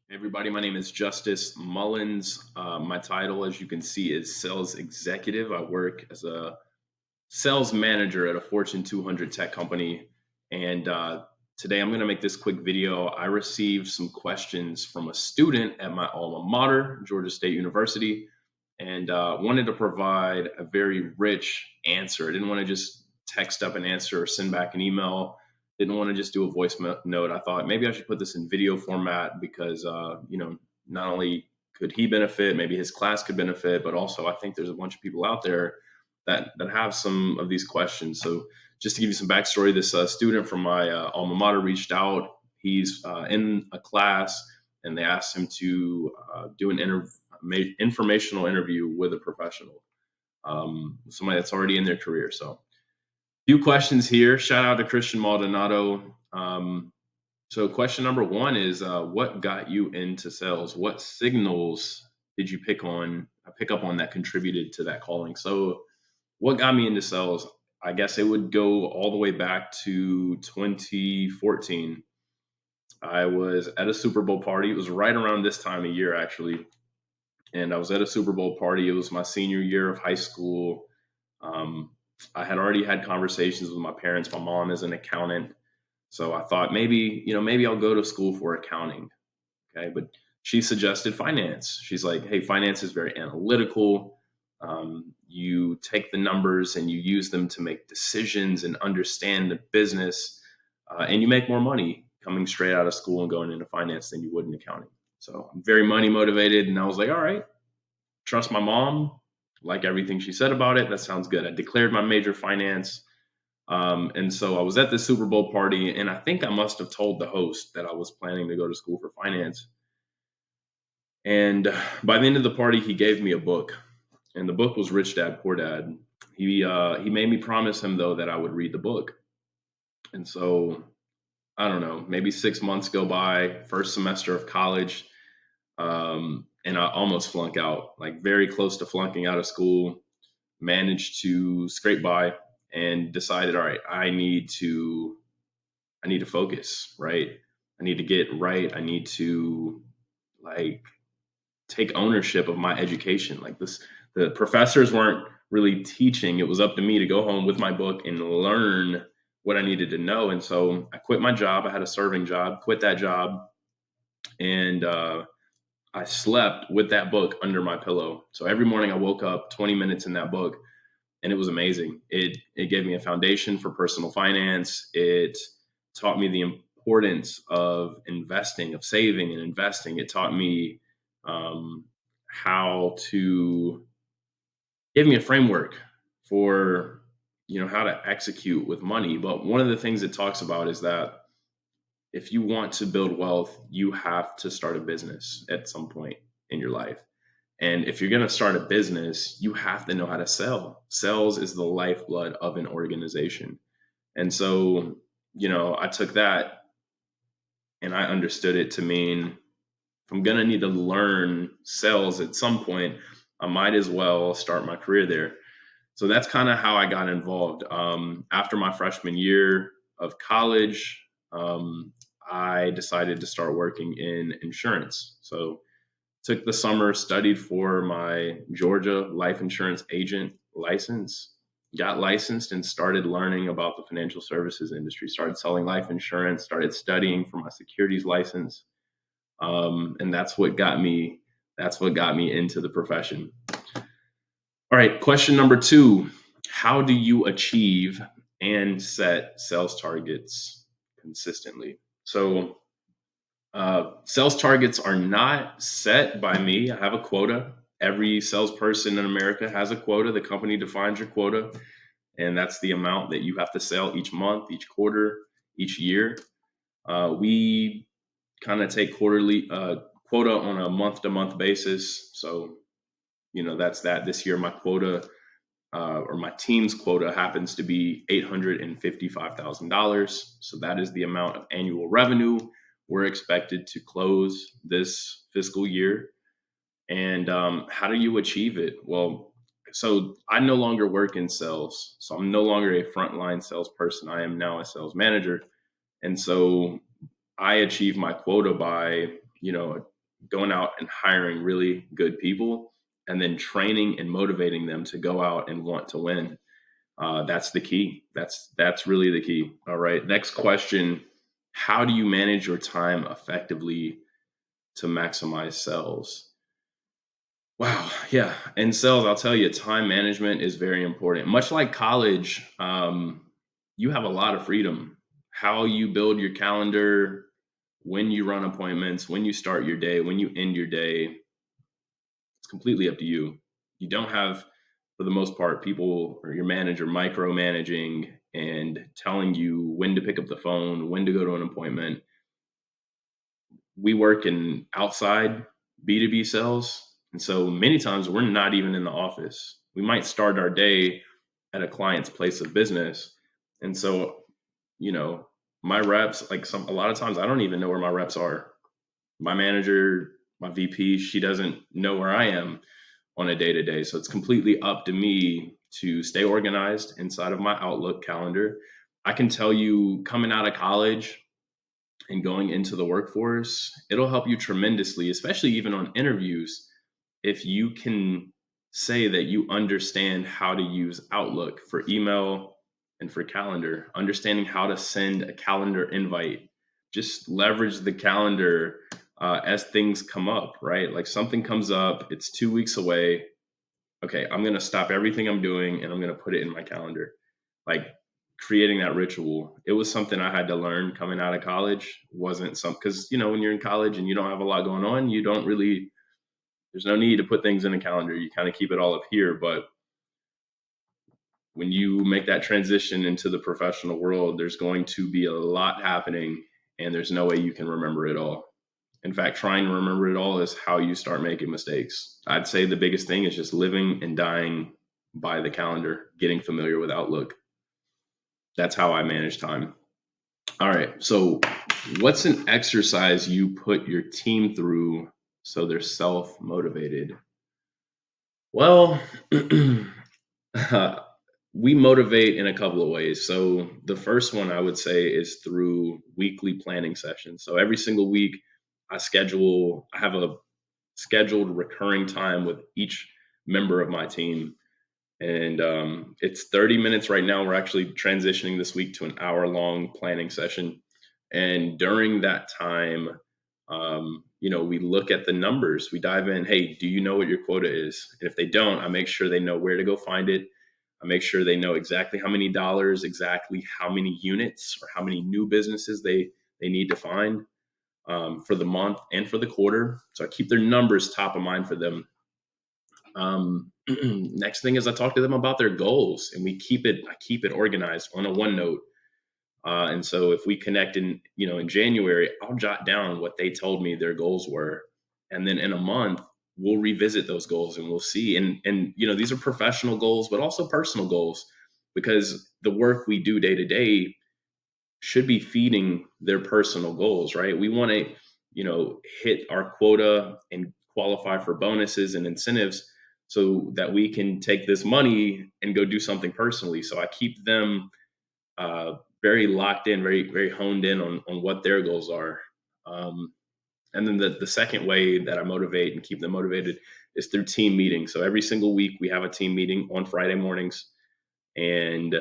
Hey everybody, my name is Justice Mullins. My title, as you can see, is Sales Executive. I work as a sales manager at a Fortune 200 tech company. And today I'm going to make this quick video. I received some questions from a student at my alma mater, Georgia State University, and wanted to provide a very rich answer. I didn't want to just text up an answer or send back an email. Didn't want to just do a voice note. I thought maybe I should put this in video format because, not only could he benefit, maybe his class could benefit, but also I think there's a bunch of people out there that have some of these questions. So just to give you some backstory, this student from my alma mater reached out. He's in a class, and they asked him to do an informational interview with a professional, somebody that's already in their career. So few questions here. Shout out to Christian Maldonado. So question number one is, what got you into sales? What signals did you pick up on that contributed to that calling? So what got me into sales? I guess it would go all the way back to 2014. I was at a Super Bowl party. It was right around this time of year, actually. And I was at a Super Bowl party. It was my senior year of high school. Um, I had already had conversations with my parents. My mom is an accountant. So I thought maybe I'll go to school for accounting. Okay. But she suggested finance. She's like, hey, finance is very analytical. You take the numbers and you use them to make decisions and understand the business, and you make more money coming straight out of school and going into finance than you would in accounting. So I'm very money motivated, and I was like, all right, trust my mom, like everything she said about it. That sounds good. I declared my major finance. And so I was at the Super Bowl party, and I think I must have told the host that I was planning to go to school for finance. And by the end of the party, he gave me a book, and the book was Rich Dad Poor Dad. He made me promise him though that I would read the book, and so I don't know, maybe 6 months go by, first semester of college, and I almost flunk out, like very close to flunking out of school. Managed to scrape by and decided, all right, I need to focus, right? I need to get right. I need to like take ownership of my education. Like this, the professors weren't really teaching. It was up to me to go home with my book and learn what I needed to know. And so I quit my job. I had a serving job, quit that job, and I slept with that book under my pillow. So every morning I woke up 20 minutes in that book, and it was amazing. It gave me a foundation for personal finance. It taught me the importance of investing, of saving and investing. It taught me um, how to give me a framework for how to execute with money. But one of the things it talks about is that if you want to build wealth, you have to start a business at some point in your life. And if you're going to start a business, you have to know how to sell. Sales is the lifeblood of an organization. And so, I took that and I understood it to mean if I'm going to need to learn sales at some point, I might as well start my career there. So that's kind of how I got involved. After my freshman year of college, I decided to start working in insurance. So took the summer, studied for my Georgia life insurance agent license, got licensed, and started learning about the financial services industry. Started selling life insurance, started studying for my securities license, and that's what got me. That's what got me into the profession. All right, question number two: how do you achieve and set sales targets consistently? So sales targets are not set by me. I have a quota. Every salesperson in America has a quota. The company defines your quota, and that's the amount that you have to sell each month, each quarter, each year. We kind of take quarterly quota on a month-to-month basis. So, that's that. This year, my quota or my team's quota happens to be $855,000. So that is the amount of annual revenue we're expected to close this fiscal year. And how do you achieve it? Well, so I no longer work in sales. So I'm no longer a frontline salesperson. I am now a sales manager. And so I achieve my quota by, going out and hiring really good people and then training and motivating them to go out and want to win. That's the key. That's really the key. All right. Next question. How do you manage your time effectively to maximize sales? Wow. Yeah. In sales, I'll tell you, time management is very important. Much like college, you have a lot of freedom. How you build your calendar, when you run appointments, when you start your day, when you end your day, it's completely up to you. You don't have, for the most part, people or your manager micromanaging and telling you when to pick up the phone, when to go to an appointment. We work in outside B2B sales. And so many times we're not even in the office. We might start our day at a client's place of business. And so, you know, my reps, like a lot of times I don't even know where my reps are. My manager, my VP, she doesn't know where I am on a day to day. So it's completely up to me to stay organized inside of my Outlook calendar. I can tell you, coming out of college and going into the workforce, it'll help you tremendously, especially even on interviews, if you can say that you understand how to use Outlook for email and for calendar, understanding how to send a calendar invite. Just leverage the calendar as things come up, right? Like something comes up, it's 2 weeks away. Okay, I'm going to stop everything I'm doing and I'm going to put it in my calendar. Like creating that ritual. It was something I had to learn coming out of college. Wasn't some, because, you know, when you're in college and you don't have a lot going on, you don't really, there's no need to put things in a calendar. You kind of keep it all up here. But when you make that transition into the professional world, there's going to be a lot happening and there's no way you can remember it all. In fact, trying to remember it all is how you start making mistakes. I'd say the biggest thing is just living and dying by the calendar, getting familiar with Outlook. That's how I manage time. All right. So, what's an exercise you put your team through so they're self motivated? Well, we motivate in a couple of ways. So, the first one I would say is through weekly planning sessions. So, every single week, I have a scheduled recurring time with each member of my team. And it's 30 minutes right now. We're actually transitioning this week to an hour long planning session. And during that time, we look at the numbers. We dive in. Hey, do you know what your quota is? And if they don't, I make sure they know where to go find it. I make sure they know exactly how many dollars, exactly how many units or how many new businesses they need to find for the month and for the quarter. So I keep their numbers top of mind for them. Next thing is I talk to them about their goals, and I keep it organized on a OneNote. And so if we connect in January, I'll jot down what they told me their goals were. And then in a month, we'll revisit those goals and we'll see. And these are professional goals, but also personal goals, because the work we do day to day should be feeding their personal goals, right? We want to, hit our quota and qualify for bonuses and incentives so that we can take this money and go do something personally. So I keep them very locked in, very, very honed in on what their goals are. And then the second way that I motivate and keep them motivated is through team meetings. So every single week we have a team meeting on Friday mornings, and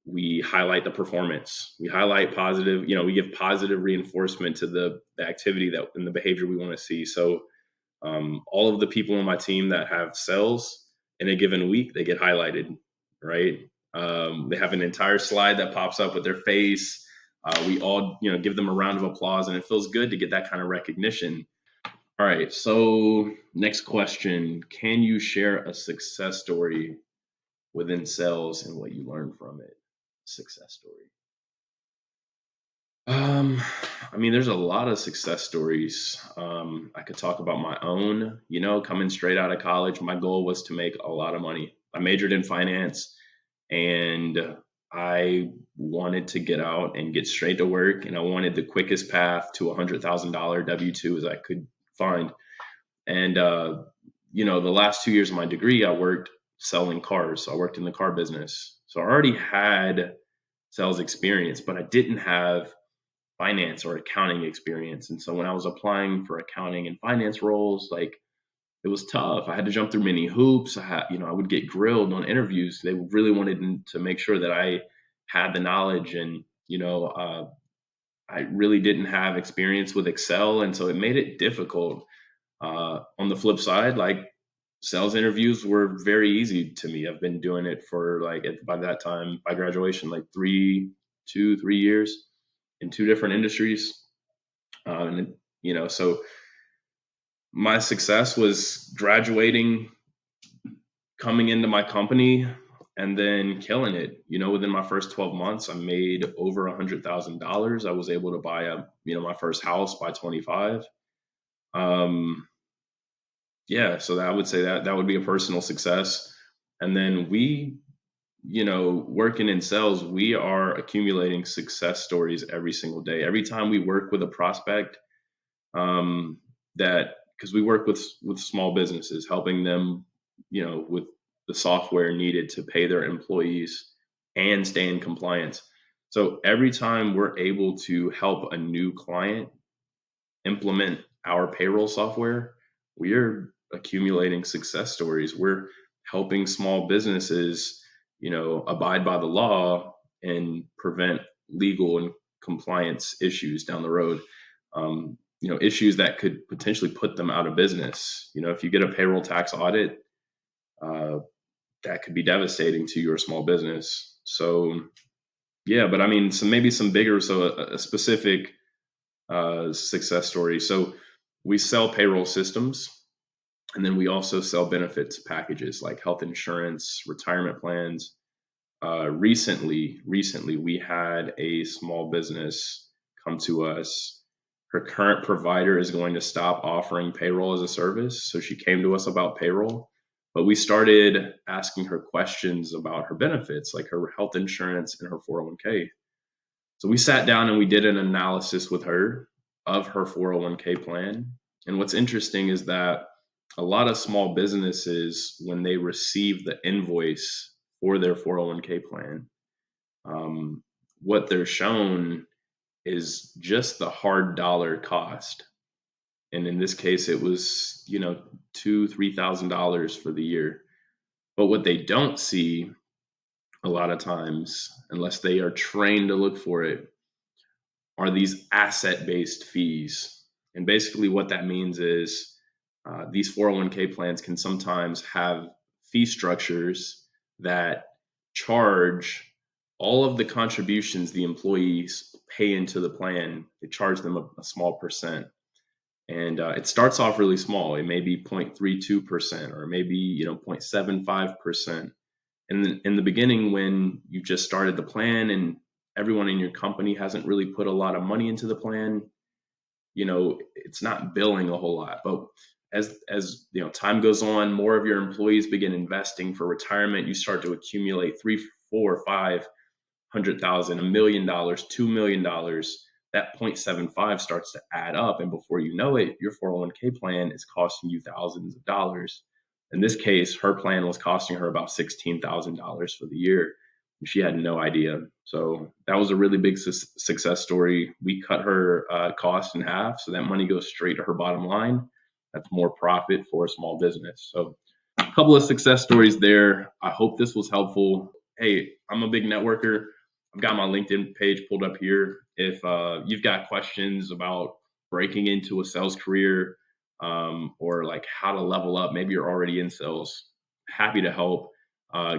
we highlight the performance. We highlight positive, we give positive reinforcement to the activity that and the behavior we want to see. So all of the people on my team that have sales in a given week, they get highlighted, right? They have an entire slide that pops up with their face. We all, give them a round of applause, and it feels good to get that kind of recognition. All right. So next question: can you share a success story within sales and what you learned from it? Success story. There's a lot of success stories. I could talk about my own, coming straight out of college. My goal was to make a lot of money. I majored in finance, and I wanted to get out and get straight to work. And I wanted the quickest path to $100,000 W-2 as I could find. And, the last 2 years of my degree, I worked selling cars. So I worked in the car business. So I already had sales experience, but I didn't have finance or accounting experience. And so when I was applying for accounting and finance roles, like it was tough. I had to jump through many hoops. I would get grilled on interviews. They really wanted to make sure that I had the knowledge, and I really didn't have experience with Excel, and so it made it difficult. On the flip side, like sales interviews were very easy to me. I've been doing it for by that time, by graduation, like 3 years in two different industries. And so my success was graduating, coming into my company, and then killing it. Within my first 12 months, I made over $100,000. I was able to buy my first house by 25. So I would say that would be a personal success. And then working in sales, we are accumulating success stories every single day. Every time we work with a prospect, that because we work with small businesses, helping them, with the software needed to pay their employees and stay in compliance. So every time we're able to help a new client implement our payroll software, we are accumulating success stories. We're helping small businesses, abide by the law and prevent legal and compliance issues down the road. Issues that could potentially put them out of business. If you get a payroll tax audit, that could be devastating to your small business. So, yeah, but I mean, some bigger, a specific success story. So we sell payroll systems, and then we also sell benefits packages like health insurance, retirement plans. Recently, we had a small business come to us. Her current provider is going to stop offering payroll as a service. So she came to us about payroll, but we started asking her questions about her benefits, like her health insurance and her 401k. So we sat down and we did an analysis with her of her 401k plan. And what's interesting is that a lot of small businesses, when they receive the invoice for their 401k plan, what they're shown is just the hard dollar cost. And in this case, it was, $2,000-$3,000 for the year. But what they don't see a lot of times, unless they are trained to look for it, are these asset-based fees. And basically what that means is these 401k plans can sometimes have fee structures that charge all of the contributions the employees pay into the plan. They charge them a small percent. And it starts off really small. It may be 0.32% or maybe 0.75%. And in the beginning, when you just started the plan and everyone in your company hasn't really put a lot of money into the plan, it's not billing a whole lot. But as time goes on, more of your employees begin investing for retirement. You start to accumulate 3, 4, 5 $100,000, $1 million, $2 million. That 0.75 starts to add up, and before you know it, your 401k plan is costing you thousands of dollars. In this case, her plan was costing her about $16,000 for the year. She had no idea. So that was a really big success story. We cut her cost in half, so that money goes straight to her bottom line. That's more profit for a small business. So a couple of success stories there. I hope this was helpful. Hey, I'm a big networker. I've got my LinkedIn page pulled up here. If you've got questions about breaking into a sales career, or like how to level up, maybe you're already in sales, happy to help.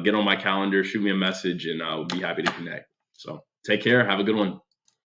Get on my calendar, shoot me a message, and I'll be happy to connect. So take care. Have a good one.